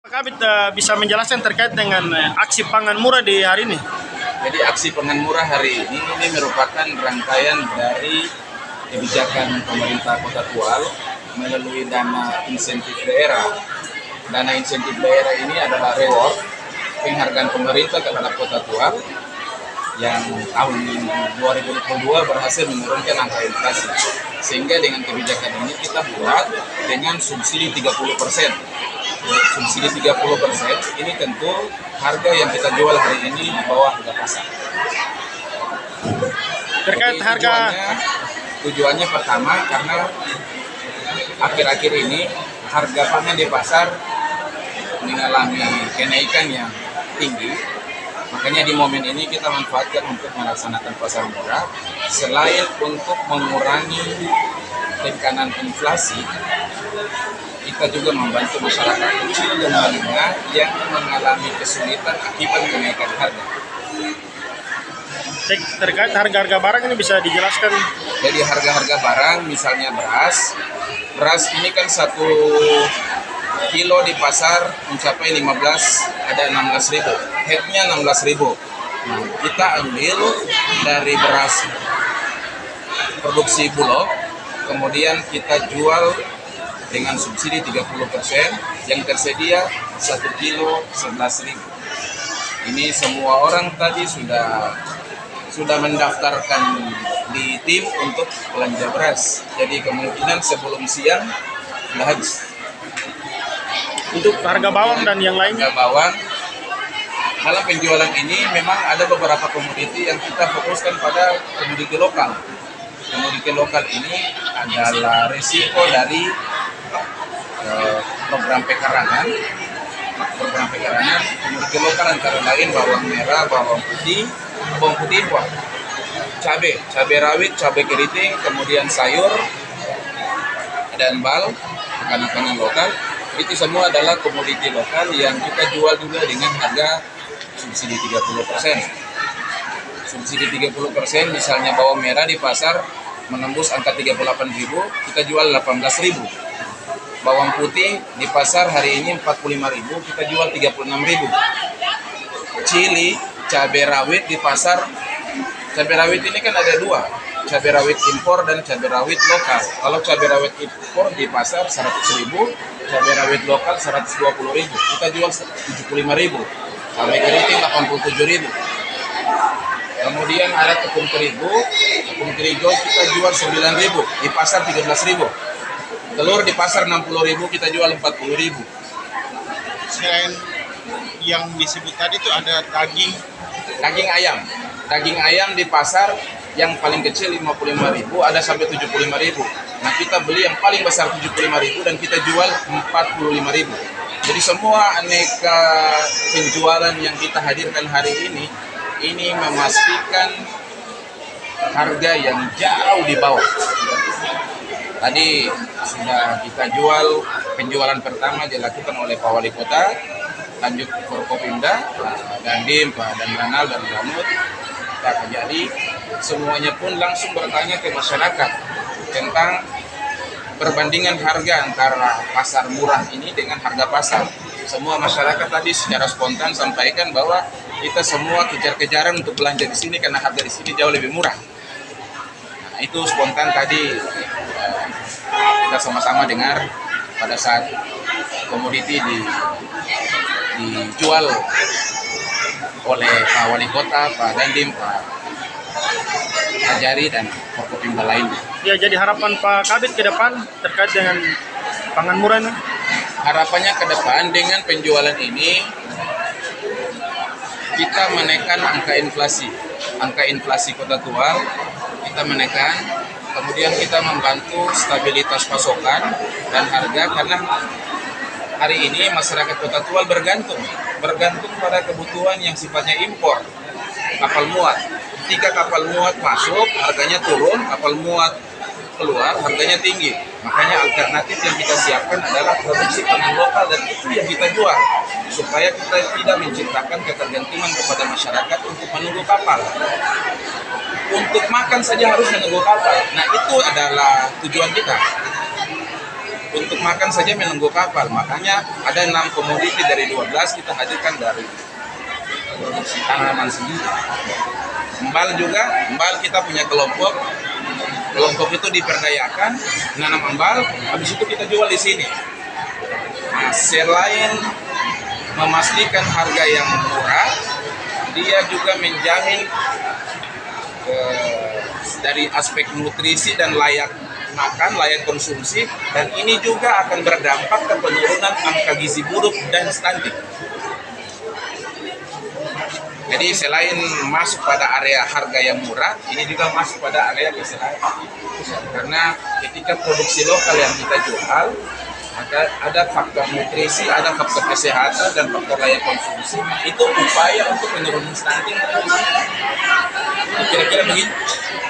Kabit bisa menjelaskan terkait dengan aksi pangan murah di hari ini. Jadi aksi pangan murah hari ini merupakan rangkaian dari kebijakan pemerintah Kota Tual melalui dana insentif daerah. Dana insentif daerah ini adalah reward penghargaan pemerintah terhadap Kota Tual yang tahun 2022 berhasil menurunkan angka inflasi. Sehingga dengan kebijakan ini kita buat dengan subsidi 30%. Subsidi 30% ini tentu harga yang kita jual hari ini di bawah harga pasar. Terkait Jadi harga tujuannya pertama karena akhir-akhir ini harga pangan di pasar mengalami kenaikan yang tinggi. Makanya di momen ini kita manfaatkan untuk melaksanakan pasar murah selain untuk mengurangi tekanan inflasi. Kita juga membantu masyarakat kecil dan menengah yang mengalami kesulitan akibat kenaikan harga. terkait harga-harga barang ini bisa dijelaskan. Jadi harga-harga barang misalnya beras ini kan 1 kilo di pasar mencapai 15, ada 16.000, headnya 16.000. Nah, kita ambil dari beras produksi Bulog, kemudian kita jual dengan subsidi 30%, yang tersedia 1 kilo 11.000. Ini semua orang tadi sudah mendaftarkan di tim untuk belanja beras. Jadi kemungkinan sebelum siang sudah habis. Untuk harga bawang dan yang lainnya, Harga bawang dalam penjualan ini memang ada beberapa komoditi yang kita fokuskan pada komoditi lokal. Komoditi lokal ini adalah risiko dari program pekarangan komoditi lokal antara lain bawang merah, bawang putih impor, cabai rawit, cabai keriting, kemudian sayur dan bal, makanan lokal. Itu semua adalah komoditi lokal yang kita jual juga dengan harga subsidi 30%. Subsidi 30%, misalnya bawang merah di pasar menembus angka 38.000, kita jual 18.000. Bawang putih di pasar hari ini 45.000, kita jual 36.000. Cili, cabai rawit di pasar, cabai rawit ini kan ada dua, cabai rawit impor dan cabai rawit lokal. Kalau cabai rawit impor di pasar 100.000, cabai rawit lokal 120.000, kita jual 75.000. Cabai keriting 87.000. Kemudian ada tepung terigu kita jual 9.000, di pasar 13.000. Telur di pasar 60.000, kita jual 40.000. Selain yang disebut tadi itu ada Daging ayam di pasar yang paling kecil 55.000, ada sampai 75.000. Nah, kita beli yang paling besar 75.000 dan kita jual 45.000. Jadi semua aneka penjualan yang kita hadirkan hari ini memastikan harga yang jauh di bawah. Tadi sudah kita jual, penjualan pertama dilakukan oleh Pak Wali Kota, lanjut Forkopimda, Pak Dandim, Pak Danranal, dan Ramut, Pak Kajari. Semuanya pun langsung bertanya ke masyarakat tentang perbandingan harga antara pasar murah ini dengan harga pasar. Semua masyarakat tadi secara spontan sampaikan bahwa kita semua kejar-kejaran untuk belanja di sini karena harga di sini jauh lebih murah. Nah, itu spontan tadi kita sama-sama dengar pada saat komoditi dijual oleh Pak Wali Kota, Pak Dandim, Pak Kajari, dan Forkopimda lainnya. ya jadi harapan Pak Kabit ke depan terkait dengan pangan murah ini. Harapannya ke depan dengan penjualan ini kita menekan angka inflasi Kota Tual, kita menekan, kemudian kita membantu stabilitas pasokan dan harga karena hari ini masyarakat Kota Tual bergantung pada kebutuhan yang sifatnya impor, kapal muat. Ketika kapal muat masuk, harganya turun, kapal muat keluar, harganya tinggi. Makanya alternatif yang kita siapkan adalah produksi pangan lokal dan itu yang kita jual. Supaya kita tidak menciptakan ketergantungan kepada masyarakat untuk menunggu kapal. Untuk makan saja harus menunggu kapal. Nah, itu adalah tujuan kita. untuk makan saja menunggu kapal. Makanya ada 6 komoditi dari 12 kita hadirkan dari produksi tanaman sendiri. Embal juga, embal kita punya kelompok. Kelompok itu diperdayakan, nanam embal, habis itu kita jual di sini. Nah, selain memastikan harga yang murah, dia juga menjamin dari aspek nutrisi dan layak makan, layak konsumsi, dan ini juga akan berdampak ke penurunan angka gizi buruk dan stunting. Jadi selain masuk pada area harga yang murah, ini juga masuk pada area kesehatan. Karena ketika produksi lokal yang kita jual, maka ada faktor nutrisi, ada faktor kesehatan, dan faktor layak konsumsi. Itu upaya untuk menurunkan stunting. Kira-kira begitu.